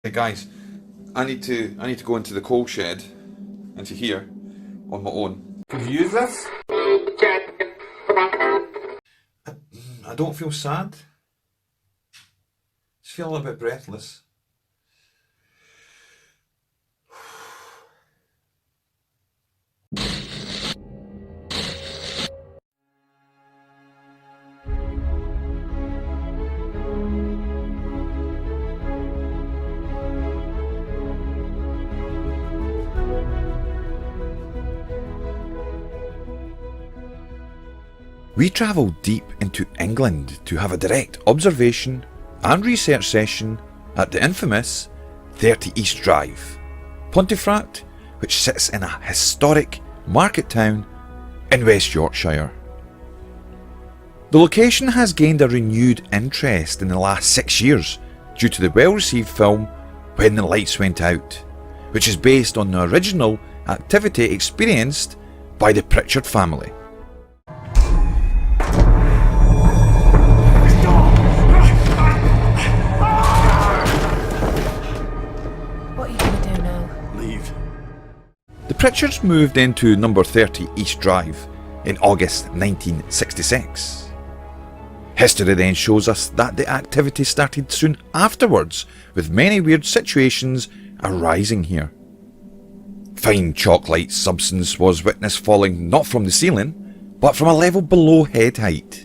Hey guys, I need to go into the coal shed, into here, on my own. Could you use this? I don't feel sad. Just feel a little bit breathless. We travelled deep into England to have a direct observation and research session at the infamous 30 East Drive, Pontefract, which sits in a historic market town in West Yorkshire. The location has gained a renewed interest in the last 6 years due to the well-received film When the Lights Went Out, which is based on the original activity experienced by the Pritchard family. The Pritchards moved into number 30 East Drive in August 1966. History then shows us that the activity started soon afterwards, with many weird situations arising here. Fine chalk-like substance was witnessed falling not from the ceiling, but from a level below head height.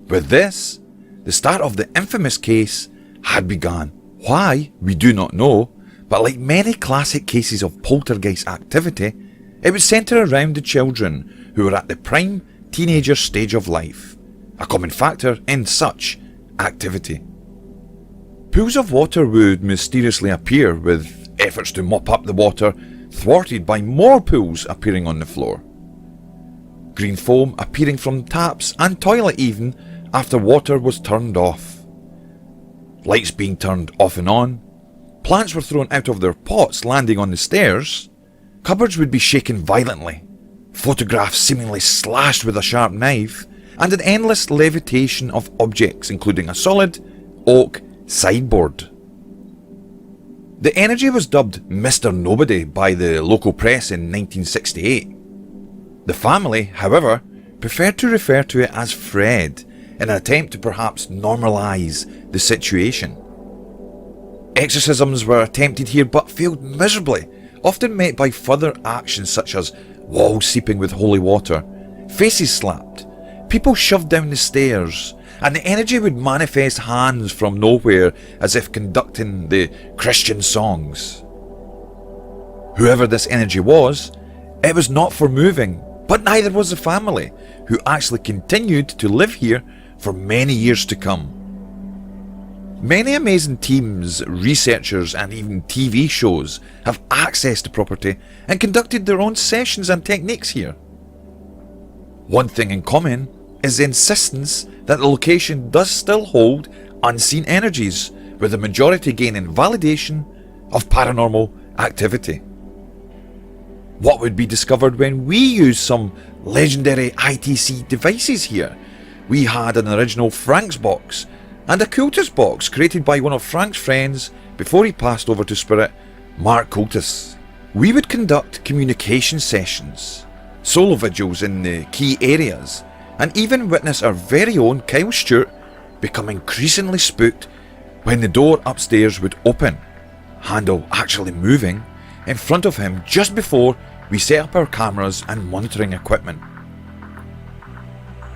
With this, the start of the infamous case had begun. Why, we do not know, but like many classic cases of poltergeist activity, it would centre around the children who were at the prime teenager stage of life, a common factor in such activity. Pools of water would mysteriously appear, with efforts to mop up the water thwarted by more pools appearing on the floor. Green foam appearing from taps and toilet even after water was turned off. Lights being turned off and on. Plants were thrown out of their pots landing on the stairs. Cupboards would be shaken violently. Photographs seemingly slashed with a sharp knife, and an endless levitation of objects including a solid oak sideboard. The energy was dubbed Mr. Nobody by the local press in 1968. The family, however, preferred to refer to it as Fred in an attempt to perhaps normalise the situation. Exorcisms were attempted here but failed miserably, often met by further actions such as walls seeping with holy water, faces slapped, people shoved down the stairs, and the energy would manifest hands from nowhere as if conducting the Christian songs. Whoever this energy was, it was not for moving, but neither was the family, who actually continued to live here for many years to come. Many amazing teams, researchers and even TV shows have accessed the property and conducted their own sessions and techniques here. One thing in common is the insistence that the location does still hold unseen energies, with the majority gaining validation of paranormal activity. What would be discovered when we used some legendary ITC devices here? We had an original Frank's box and a Cultus box created by one of Frank's friends before he passed over to Spirit, Mark Cultus. We would conduct communication sessions, solo vigils in the key areas, and even witness our very own Kyle Stewart become increasingly spooked when the door upstairs would open, handle actually moving, in front of him just before we set up our cameras and monitoring equipment.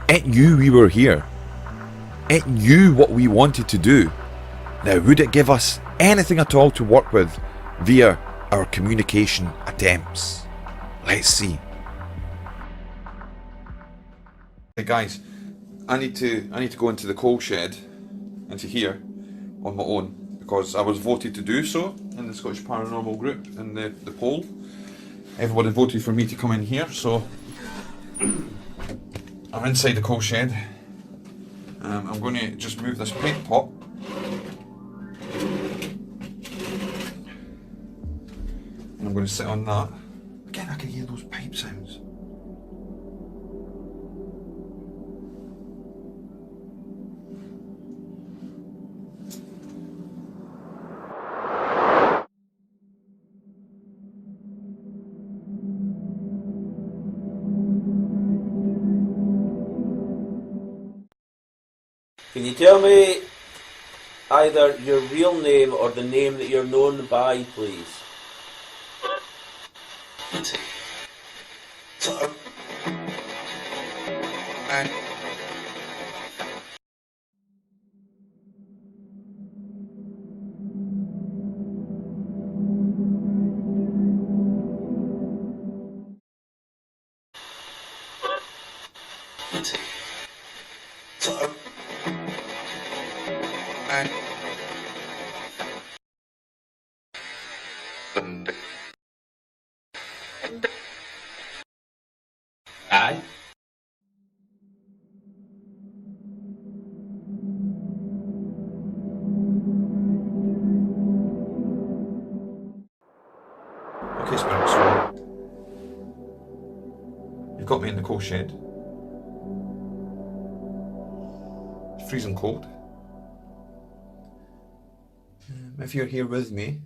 It knew we were here. It knew what we wanted to do. Now, would it give us anything at all to work with via our communication attempts? Let's see. Hey guys, I need to go into the coal shed, into here, on my own, because I was voted to do so in the Scottish Paranormal group in the poll. Everybody voted for me to come in here, so I'm inside the coal shed. I'm going to just move this paint pot. And I'm going to sit on that. Again, I can hear those pipe sounds. Can you tell me either your real name or the name that you're known by, please? Aye. Okay, Spirit, so you've got me in the coal shed. It's freezing cold. If you're here with me,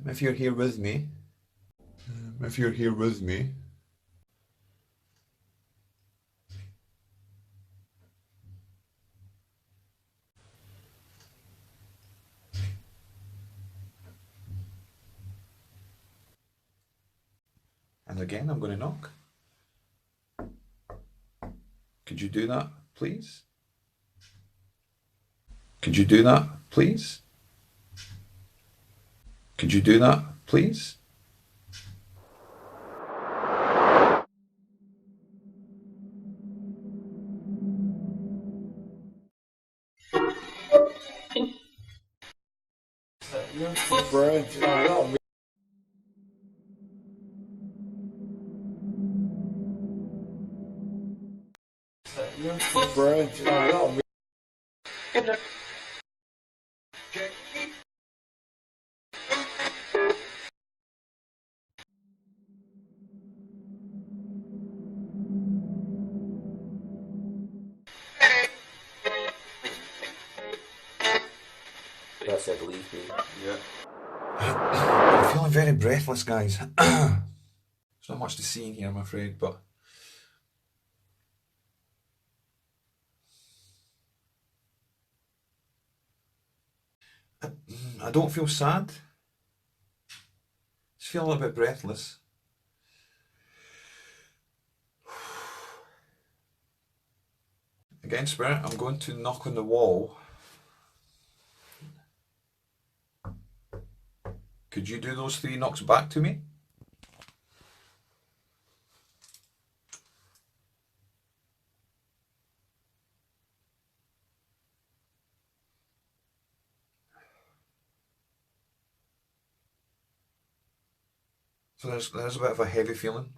if you're here with me, if you're here with me, and again I'm going to knock. Could you do that, please? Could you do that, please? Could you do that, please? I said leave me. Yeah. I'm feeling very breathless, guys. There's not much to see in here, I'm afraid, but I don't feel sad. Just feel a little bit breathless. Again, Spirit, I'm going to knock on the wall. Could you do those 3 knocks back to me? So there's a bit of a heavy feeling.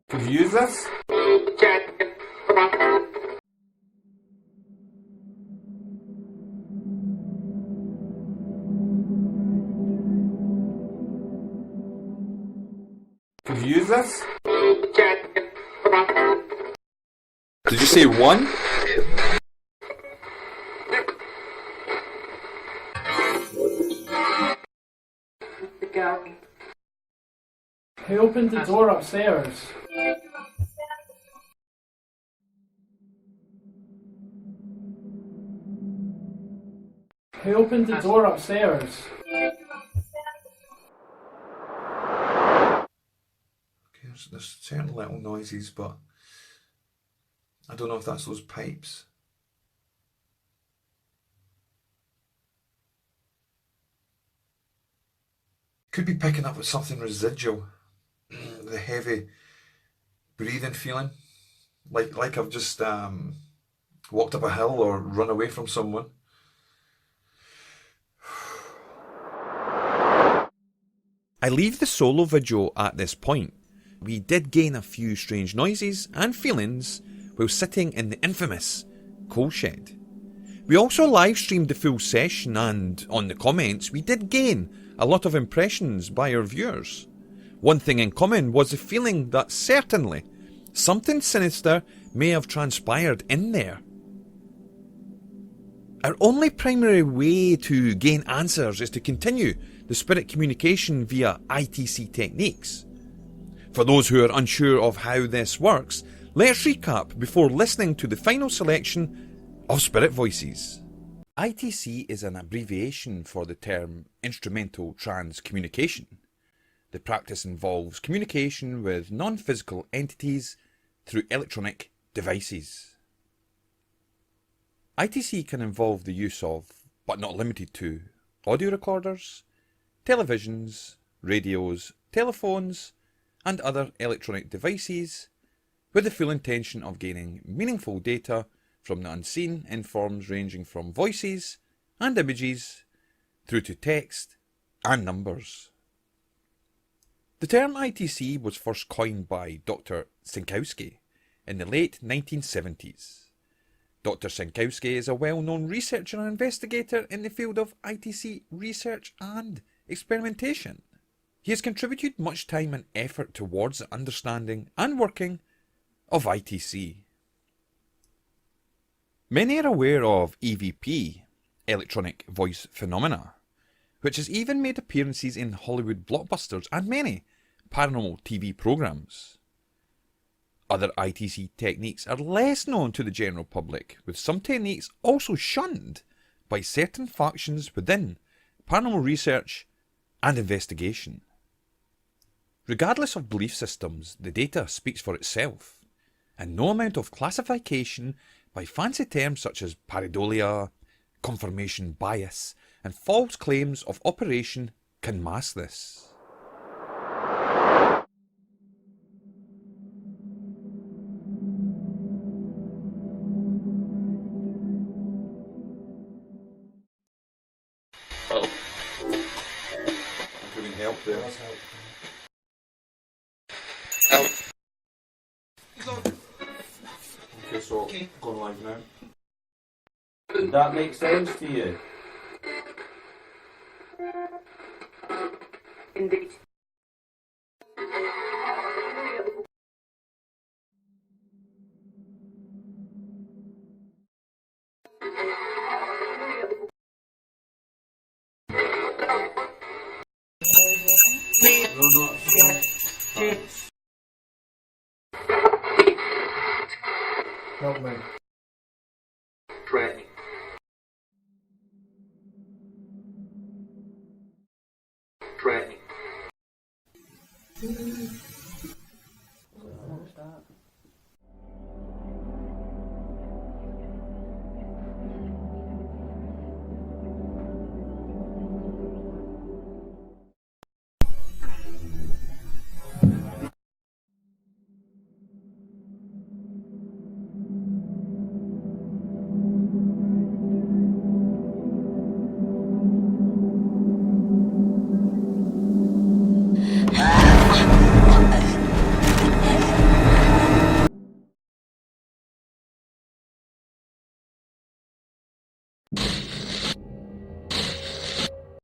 Could you use this? Could you use this? Did you say 1? Who opened the door upstairs? Who opened the door upstairs? Okay, there's certain little noises, but I don't know if that's those pipes. Could be picking up with something residual. The heavy breathing feeling. Like I've just walked up a hill or run away from someone. I leave the solo video at this point. We did gain a few strange noises and feelings while sitting in the infamous coal shed. We also live streamed the full session, and on the comments we did gain a lot of impressions by our viewers. One thing in common was the feeling that certainly something sinister may have transpired in there. Our only primary way to gain answers is to continue the spirit communication via ITC techniques. For those who are unsure of how this works, let's recap before listening to the final selection of spirit voices. ITC is an abbreviation for the term instrumental trance communication. The practice involves communication with non-physical entities through electronic devices. ITC can involve the use of, but not limited to, audio recorders, televisions, radios, telephones, and other electronic devices, with the full intention of gaining meaningful data from the unseen in forms ranging from voices and images through to text and numbers. The term ITC was first coined by Dr. Sinkowski in the late 1970s. Dr. Sinkowski is a well-known researcher and investigator in the field of ITC research and experimentation. He has contributed much time and effort towards the understanding and working of ITC. Many are aware of EVP, electronic voice phenomena, which has even made appearances in Hollywood blockbusters and many paranormal TV programs. Other ITC techniques are less known to the general public, with some techniques also shunned by certain factions within paranormal research and investigation. Regardless of belief systems, the data speaks for itself, and no amount of classification by fancy terms such as pareidolia, confirmation bias, and false claims of operation can mask this. Couldn't help there. Okay, so going live now. Did that make sense to you? Indeed. Help me. Training. Training.